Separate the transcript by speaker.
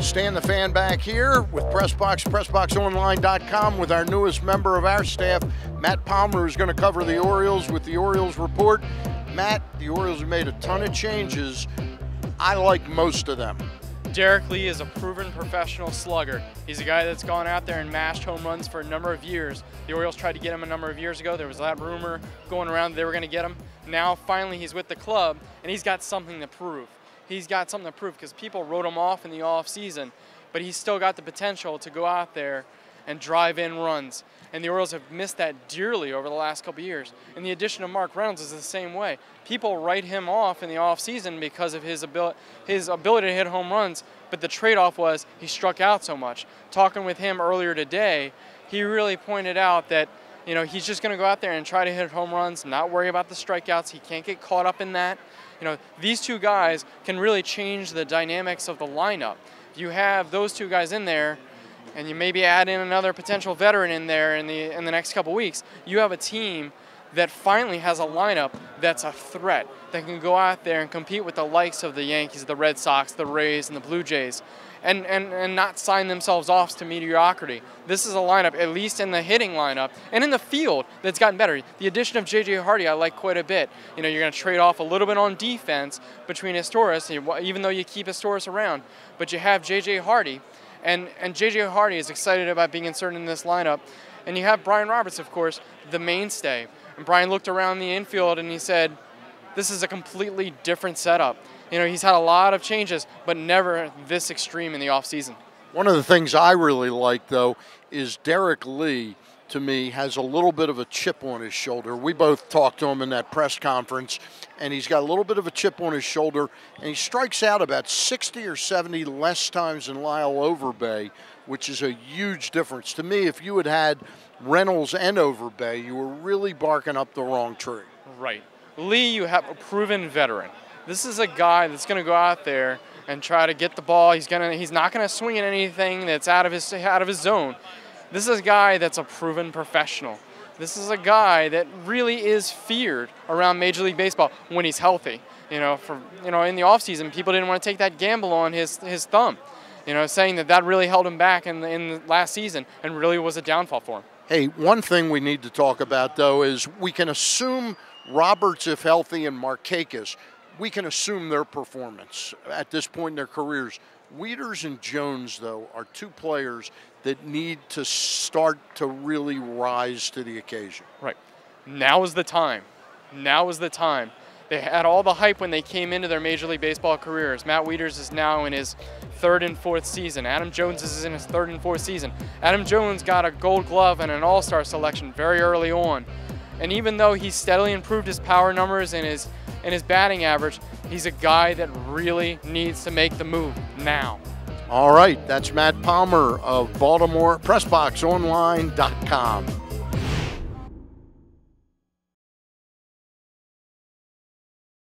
Speaker 1: Stan the Fan back here with PressBoxOnline.com with our newest member of our staff, Matt Palmer, who's going to cover the Orioles with the Orioles Report. Matt, the Orioles have made a ton of changes. I like most of them.
Speaker 2: Derek Lee is a proven professional slugger. He's a guy that's gone out there and mashed home runs for a number of years. The Orioles tried to get him a number of years ago. There was that rumor going around that they were going to get him. Now, finally, he's with the club, and he's got something to prove. He's got something to prove because people wrote him off in the offseason, but he's still got the potential to go out there and drive in runs. And the Orioles have missed that dearly over the last couple of years. And the addition of Mark Reynolds is the same way. People write him off in the offseason because of his ability to hit home runs, but the trade-off was he struck out so much. Talking with him earlier today, he really pointed out that he's just going to go out there and try to hit home runs, not worry about the strikeouts. He can't get caught up in that. These two guys can really change the dynamics of the lineup. If you have those two guys in there, and you maybe add in another potential veteran in there in the next couple weeks, you have a team that finally has a lineup that's a threat, that can go out there and compete with the likes of the Yankees, the Red Sox, the Rays, and the Blue Jays, and not sign themselves off to mediocrity. This is a lineup, at least in the hitting lineup, and in the field, that's gotten better. The addition of J.J. Hardy I like quite a bit. You're going to trade off a little bit on defense between Historis, even though you keep Historis around, but you have J.J. Hardy, and J.J. Hardy is excited about being inserted in this lineup. And you have Brian Roberts, of course, the mainstay. And Brian looked around the infield and he said, this is a completely different setup. He's had a lot of changes, but never this extreme in the offseason.
Speaker 1: One of the things I really like, though, is Derek Lee, to me, has a little bit of a chip on his shoulder. We both talked to him in that press conference, and he's got a little bit of a chip on his shoulder, and he strikes out about 60 or 70 less times than Lyle Overbay, which is a huge difference. To me, if you had had Reynolds and Overbay, you were really barking up the wrong tree.
Speaker 2: Right. Lee, you have a proven veteran. This is a guy that's going to go out there and try to get the ball. He's not going to swing at anything that's out of his zone. This is a guy that's a proven professional. This is a guy that really is feared around Major League Baseball when he's healthy. In the offseason, people didn't want to take that gamble on his thumb. Saying that really held him back in the last season and really was a downfall for him.
Speaker 1: Hey, one thing we need to talk about, though, is we can assume Roberts, if healthy, and Markakis, we can assume their performance at this point in their careers. Wieters and Jones, though, are two players that need to start to really rise to the occasion.
Speaker 2: Right. Now is the time. Now is the time. They had all the hype when they came into their Major League Baseball careers. Matt Wieters is now in his third and fourth season. Adam Jones is in his third and fourth season. Adam Jones got a Gold Glove and an All-Star selection very early on. And even though he's steadily improved his power numbers and his batting average, he's a guy that really needs to make the move now.
Speaker 1: All right, that's Matt Palmer of Baltimore, PressBoxOnline.com.